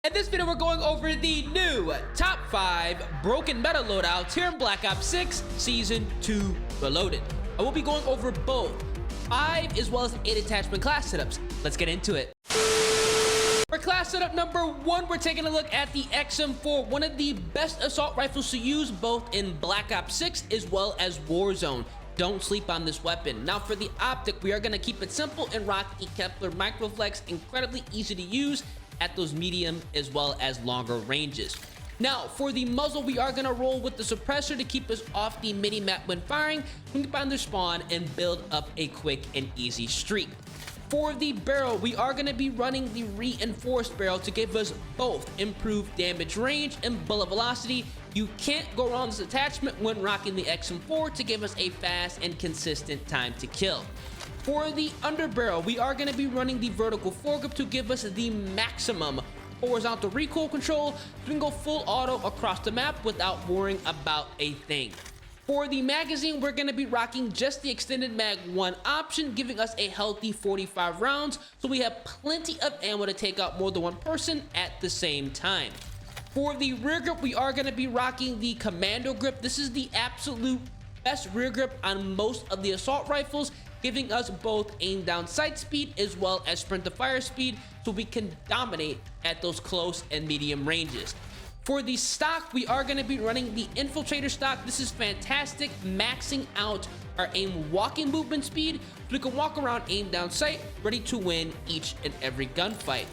In this video, we're going over the new top 5 broken meta loadouts here in Black Ops 6 Season 2 Reloaded. I will be going over both 5 as well as 8 attachment class setups. Let's get into it. For class setup number 1, we're taking a look at the XM4, one of the best assault rifles to use both in Black Ops 6 as well as Warzone. Don't sleep on this weapon. Now for the optic, we are going to keep it simple and rock the Kepler Microflex, incredibly easy to use at those medium as well as longer ranges. Now for the muzzle, we are going to roll with the suppressor to keep us off the mini map when firing, we can find their spawn and build up a quick and easy streak. For the barrel, we are going to be running the reinforced barrel to give us both improved damage range and bullet velocity. You can't go wrong with this attachment when rocking the XM4 to give us a fast and consistent time to kill. For the underbarrel, we are going to be running the vertical foregrip to give us the maximum horizontal recoil control, so we can go full auto across the map without worrying about a thing. For the magazine, we're going to be rocking just the extended mag 1 option, giving us a healthy 45 rounds, so we have plenty of ammo to take out more than one person at the same time. For the rear grip, we are going to be rocking the commando grip. This is the absolute best rear grip on most of the assault rifles, giving us both aim down sight speed as well as sprint to fire speed, so we can dominate at those close and medium ranges. For the stock, we are going to be running the infiltrator stock. This is fantastic, maxing out our aim walking movement speed, so we can walk around aim down sight, ready to win each and every gunfight.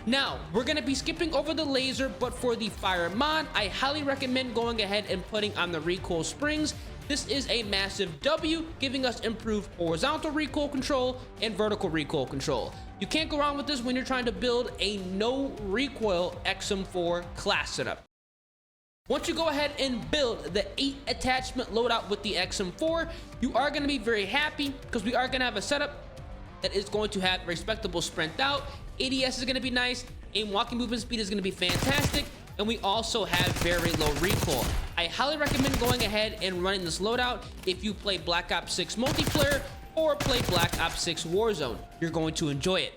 Now, we're going to be skipping over the laser, but for the fire mod, I highly recommend going ahead and putting on the recoil springs. This is a massive W, giving us improved horizontal recoil control and vertical recoil control. You can't go wrong with this when you're trying to build a no recoil XM4 class setup. Once you go ahead and build the 8 attachment loadout with the XM4, you are going to be very happy because we are going to have a setup that is going to have respectable sprint out. ADS is going to be nice, aim walking movement speed is going to be fantastic, and we also have very low recoil. I highly recommend going ahead and running this loadout if you play Black Ops 6 multiplayer or play Black Ops 6 Warzone. You're going to enjoy it.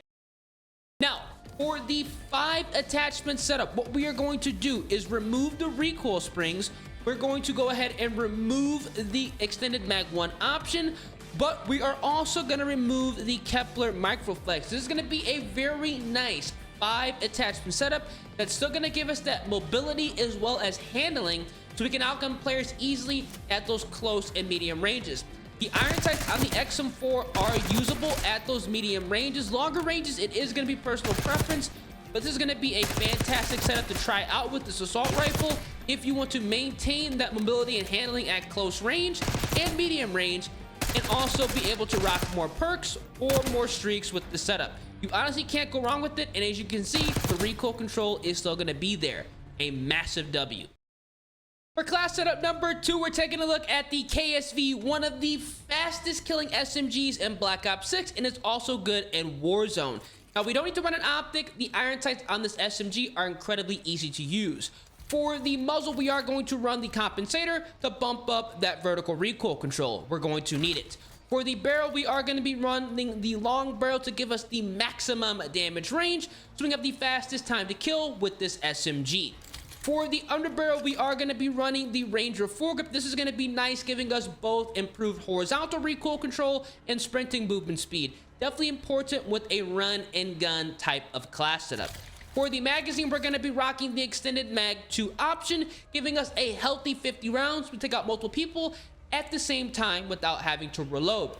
Now, for the 5 attachment setup, what we are going to do is remove the recoil springs. We're going to go ahead and remove the extended mag 1 option, but we are also going to remove the Kepler Microflex. This is going to be a very nice 5 attachment setup that's still going to give us that mobility as well as handling, so we can outgun players easily at those close and medium ranges. The iron sights on the XM4 are usable at those medium ranges. Longer ranges, it is going to be personal preference, but this is going to be a fantastic setup to try out with this assault rifle if you want to maintain that mobility and handling at close range and medium range, and also be able to rock more perks or more streaks with the setup. You honestly can't go wrong with it, and as you can see, the recoil control is still going to be there. A massive W. For class setup number 2, we're taking a look at the KSV, one of the fastest killing SMGs in Black Ops 6, and it's also good in Warzone. Now, we don't need to run an optic. The iron sights on this SMG are incredibly easy to use. For the muzzle, we are going to run the compensator to bump up that vertical recoil control. We're going to need it. For the barrel, we are going to be running the long barrel to give us the maximum damage range, so we have the fastest time to kill with this SMG. For the underbarrel, we are going to be running the Ranger foregrip. This is going to be nice, giving us both improved horizontal recoil control and sprinting movement speed. Definitely important with a run and gun type of class setup. For the magazine, we're going to be rocking the extended mag 2 option, giving us a healthy 50 rounds. We take out multiple people at the same time without having to reload.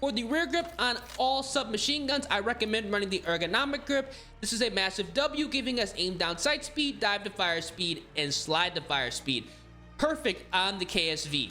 For the rear grip on all submachine guns, I recommend running the ergonomic grip. This is a massive W, giving us aim down sight speed, dive to fire speed, and slide to fire speed. Perfect on the KSV.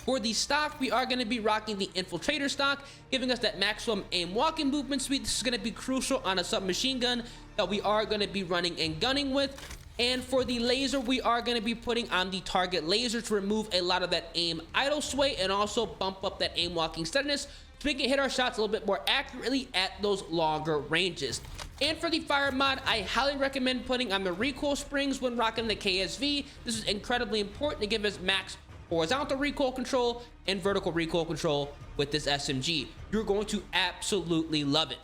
For the stock, we are going to be rocking the infiltrator stock, giving us that maximum aim walking movement speed. This is going to be crucial on a submachine gun that we are going to be running and gunning with. And for the laser, we are going to be putting on the target laser to remove a lot of that aim idle sway and also bump up that aim walking steadiness, so we can hit our shots a little bit more accurately at those longer ranges. And for the fire mod, I highly recommend putting on the recoil springs when rocking the KSV. This is incredibly important to give us max horizontal recoil control and vertical recoil control with this SMG. You're going to absolutely love it.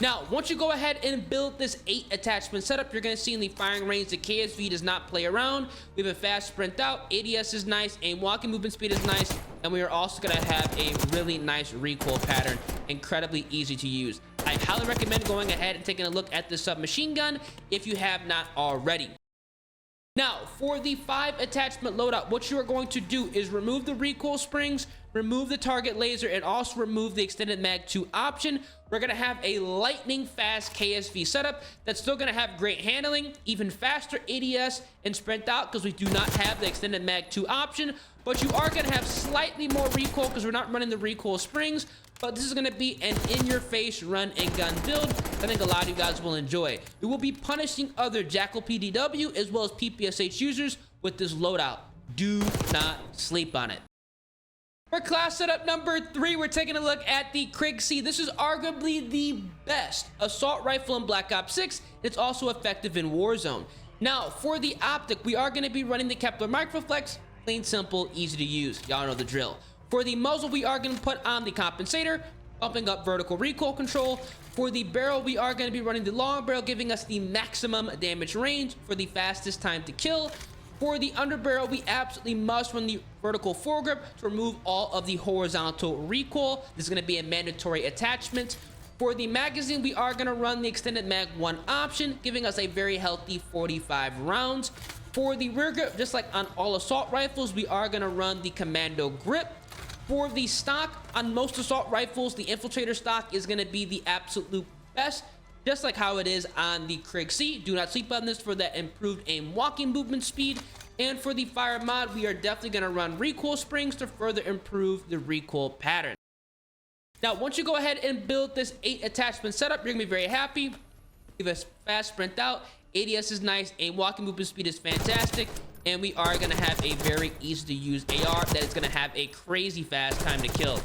Now, once you go ahead and build this 8 attachment setup, you're going to see in the firing range, the KSV does not play around. We have a fast sprint out, ADS is nice, and walking movement speed is nice, and we are also going to have a really nice recoil pattern, incredibly easy to use. I highly recommend going ahead and taking a look at the submachine gun if you have not already. Now, for the 5 attachment loadout, what you are going to do is remove the recoil springs, remove the target laser, and also remove the extended mag 2 option. We're going to have a lightning fast KSV setup that's still going to have great handling, even faster ADS and sprint out because we do not have the extended mag 2 option, but you are going to have slightly more recoil because we're not running the recoil springs. But this is going to be an in-your-face run and gun build I think a lot of you guys will enjoy. We will be punishing other Jackal PDW as well as PPSH users with this loadout. Do not sleep on it. For class setup number 3, we're taking a look at the KRIG. This is arguably the best assault rifle in Black Ops 6. It's also effective in Warzone. Now, for the optic, we are going to be running the Kepler Microflex. Clean, simple, easy to use. Y'all know the drill. For the muzzle, we are going to put on the compensator, bumping up vertical recoil control. For the barrel, we are going to be running the long barrel, giving us the maximum damage range for the fastest time to kill. For the underbarrel, we absolutely must run the vertical foregrip to remove all of the horizontal recoil. This is going to be a mandatory attachment. For the magazine, we are going to run the extended mag 1 option, giving us a very healthy 45 rounds. For the rear grip, just like on all assault rifles, we are going to run the commando grip. For the stock, on most assault rifles, the infiltrator stock is going to be the absolute best, just like how it is on the KRIG. Do not sleep on this for that improved aim walking movement speed. And for the fire mod, we are definitely going to run recoil springs to further improve the recoil pattern. Now, once you go ahead and build this 8 attachment setup, you're going to be very happy. Give us fast sprint out, ADS is nice, aim walking movement speed is fantastic, and we are going to have a very easy to use AR that is going to have a crazy fast time to kill.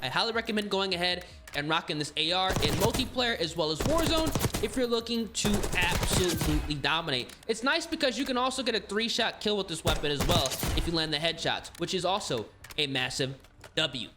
I highly recommend going ahead and rocking this AR in multiplayer as well as Warzone if you're looking to absolutely dominate. It's nice because you can also get a 3-shot kill with this weapon as well if you land the headshots, which is also a massive W.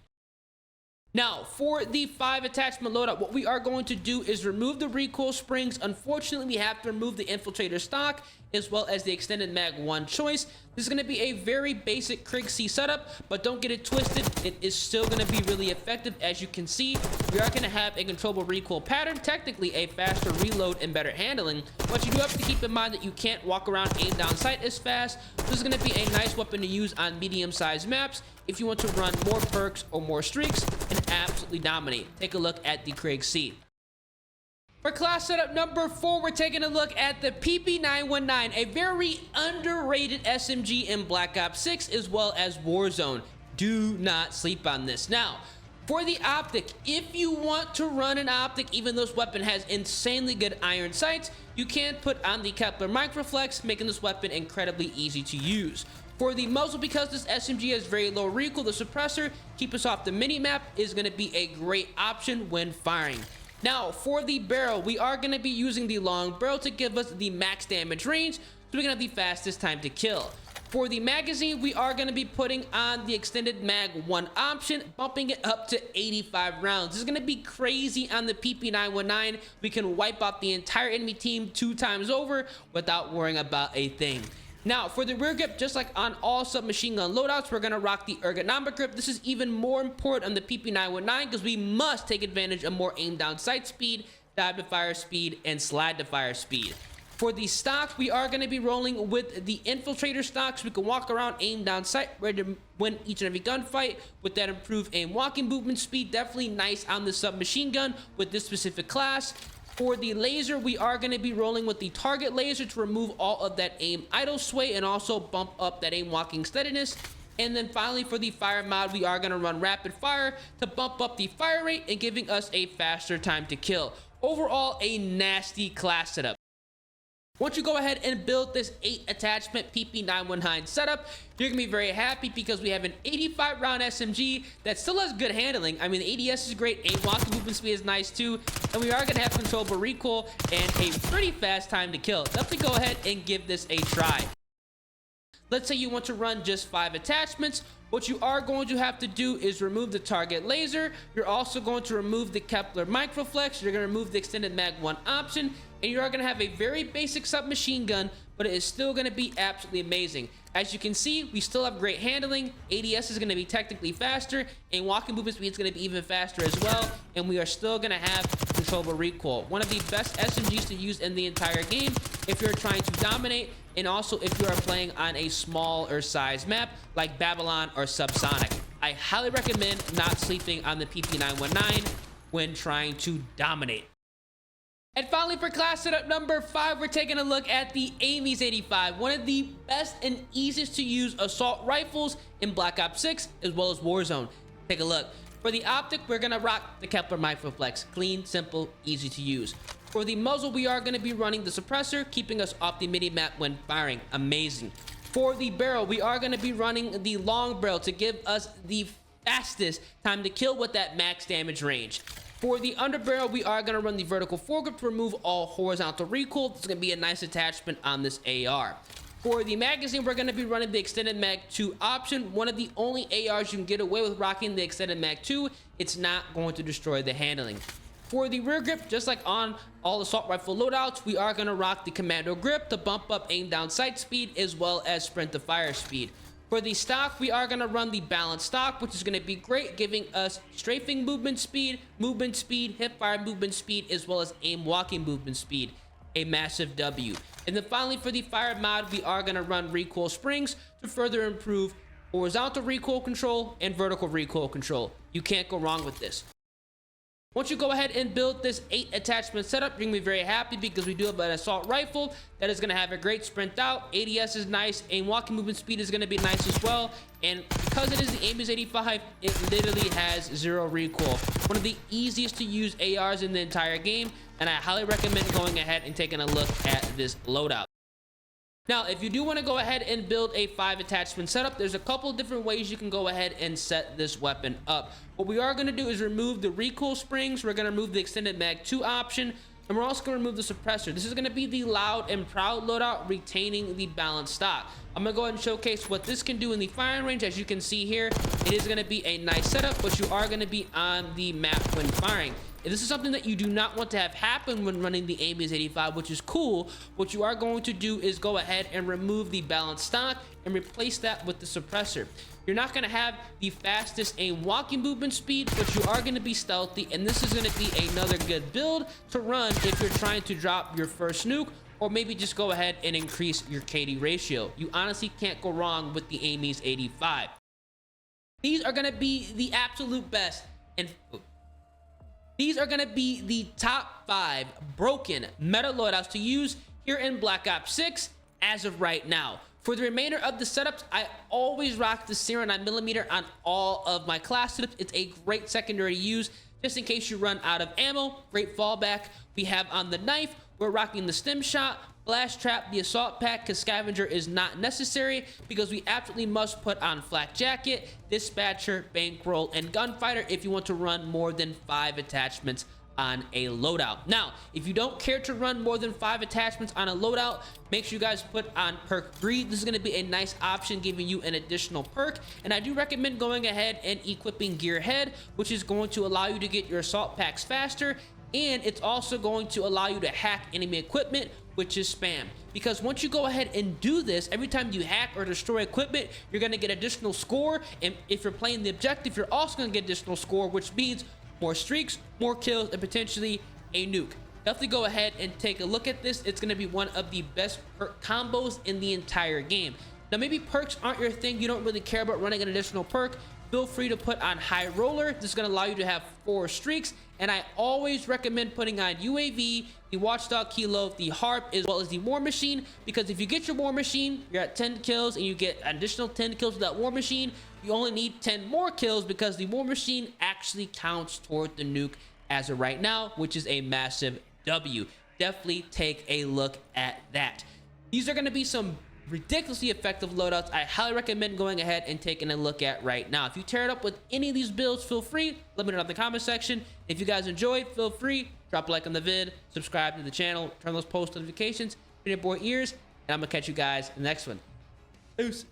Now, for the 5 attachment loadout, what we are going to do is remove the recoil springs. Unfortunately, we have to remove the infiltrator stock as well as the extended mag 1 choice. This is going to be a very basic KRIG setup, but don't get it twisted. It is still going to be really effective. As you can see, we are going to have a controllable recoil pattern, technically a faster reload and better handling, but you do have to keep in mind that you can't walk around aim down sight as fast. This is going to be a nice weapon to use on medium-sized maps if you want to run more perks or more streaks and absolutely dominate. Take a look at the KRIG. For class setup number 4, we're taking a look at the PP919, a very underrated SMG in Black Ops 6 as well as Warzone. Do not sleep on this. Now, for the optic, if you want to run an optic, even though this weapon has insanely good iron sights, you can put on the Kepler Microflex, making this weapon incredibly easy to use. For the muzzle, because this SMG has very low recoil, the suppressor, keep us off the mini-map, is going to be a great option when firing. Now, for the barrel, we are going to be using the long barrel to give us the max damage range, so we're going to have the fastest time to kill. For the magazine, we are going to be putting on the extended mag 1 option, bumping it up to 85 rounds. This is going to be crazy on the PP919. We can wipe out the entire enemy team 2 times over without worrying about a thing. Now, for the rear grip, just like on all submachine gun loadouts, we're going to rock the ergonomic grip. This is even more important on the PP919 because we must take advantage of more aim down sight speed, dive to fire speed, and slide to fire speed. For the stock, we are going to be rolling with the infiltrator stock so we can walk around, aim down sight, ready to win each and every gunfight with that improved aim walking movement speed. Definitely nice on the submachine gun with this specific class. For the laser, we are going to be rolling with the target laser to remove all of that aim idle sway and also bump up that aim walking steadiness. And then finally, for the fire mod, we are going to run rapid fire to bump up the fire rate and giving us a faster time to kill. Overall, a nasty class setup. Once you go ahead and build this 8 attachment PP919 setup, you're going to be very happy because we have an 85 round SMG that still has good handling. I mean, the ADS is great, aim walking movement speed is nice too, and we are going to have controllable recoil and a pretty fast time to kill. Definitely go ahead and give this a try. Let's say you want to run just 5 attachments. What you are going to have to do is remove the target laser. You're also going to remove the Kepler microflex. You're going to remove the extended mag 1 option, and you are going to have a very basic submachine gun, but it is still going to be absolutely amazing. As you can see, we still have great handling. ADS is going to be technically faster, and walking movement speed is going to be even faster as well, and we are still going to have controllable recoil. One of the best SMGs to use in the entire game if you're trying to dominate, and also if you are playing on a smaller size map like Babylon or Subsonic. I highly recommend not sleeping on the PP919 when trying to dominate. And finally, for class setup number 5, we're taking a look at the AMES 85, one of the best and easiest to use assault rifles in Black Ops 6 as well as Warzone. Take a look. For the optic, we're gonna rock the Kepler microflex. Clean, simple, easy to use. For the muzzle, we are gonna be running the suppressor, keeping us off the mini-map when firing. Amazing. For the barrel, we are gonna be running the long barrel to give us the fastest time to kill with that max damage range. For the underbarrel, we are going to run the vertical foregrip to remove all horizontal recoil. This is going to be a nice attachment on this AR. For the magazine, we're going to be running the extended mag 2 option. One of the only ARs you can get away with rocking the extended mag 2. It's not going to destroy the handling. For the rear grip, just like on all assault rifle loadouts, we are going to rock the commando grip to bump up aim down sight speed as well as sprint to fire speed. For the stock, we are going to run the balanced stock, which is going to be great, giving us strafing movement speed, hip fire movement speed, as well as aim walking movement speed. A massive W. And then finally, for the fire mod, we are going to run recoil springs to further improve horizontal recoil control and vertical recoil control. You can't go wrong with this. Once you go ahead and build this 8 attachment setup, you're gonna be very happy because we do have an assault rifle that is gonna have a great sprint out. ADS is nice, and walking movement speed is gonna be nice as well. And because it is the AMES 85, it literally has 0 recoil. One of the easiest to use ARs in the entire game, and I highly recommend going ahead and taking a look at this loadout. Now, if you do want to go ahead and build a 5 attachment setup, there's a couple different ways you can go ahead and set this weapon up. What we are going to do is remove the recoil springs. We're going to remove the extended mag 2 option, and we're also going to remove the suppressor. This is going to be the loud and proud loadout, retaining the balanced stock. I'm going to go ahead and showcase what this can do in the firing range. As you can see here, it is going to be a nice setup, but you are going to be on the map when firing. If this is something that you do not want to have happen when running the AMES 85, which is cool, what you are going to do is go ahead and remove the balanced stock and replace that with the suppressor. You're not going to have the fastest aim walking movement speed, but you are going to be stealthy, and this is going to be another good build to run if you're trying to drop your first nuke, or maybe just go ahead and increase your KD ratio. You honestly can't go wrong with the AMES 85. These are going to be the absolute best, and these are going to be the top 5 broken meta loadouts to use here in Black Ops 6 as of right now. For the remainder of the setups, I always rock the 0.9mm on all of my class setups. It's a great secondary to use just in case you run out of ammo. Great fallback. We have on the knife, we're rocking the stim shot, blast trap, the assault pack, because scavenger is not necessary because we absolutely must put on flak jacket, dispatcher, bankroll, and gunfighter if you want to run more than 5 attachments on a loadout. Now, if you don't care to run more than 5 attachments on a loadout, make sure you guys put on perk breathe. This is going to be a nice option, giving you an additional perk, and I do recommend going ahead and equipping gearhead, which is going to allow you to get your assault packs faster, and it's also going to allow you to hack enemy equipment, which is spam. Because once you go ahead and do this, every time you hack or destroy equipment, you're going to get additional score, and if you're playing the objective, you're also going to get additional score, which means more streaks, more kills, and potentially a nuke. Definitely go ahead and take a look at this. It's going to be one of the best perk combos in the entire game. Now, maybe perks aren't your thing. You don't really care about running an additional perk. Feel free to put on high roller. This is going to allow you to have 4 streaks, and I always recommend putting on UAV, the Watchdog Kilo, the Harp, as well as the War Machine, because if you get your War Machine, you're at 10 kills, and you get an additional 10 kills with that War Machine, you only need 10 more kills because the War Machine actually counts toward the nuke as of right now, which is a massive W. Definitely take a look at that. These are going to be some ridiculously effective loadouts I highly recommend going ahead and taking a look at right now. If you tear it up with any of these builds, feel free, let me know in the comment section. If you guys enjoyed, feel free, drop a like on the vid, subscribe to the channel, turn those post notifications in your boy ears, and I'm gonna catch you guys in the next one. Deuces.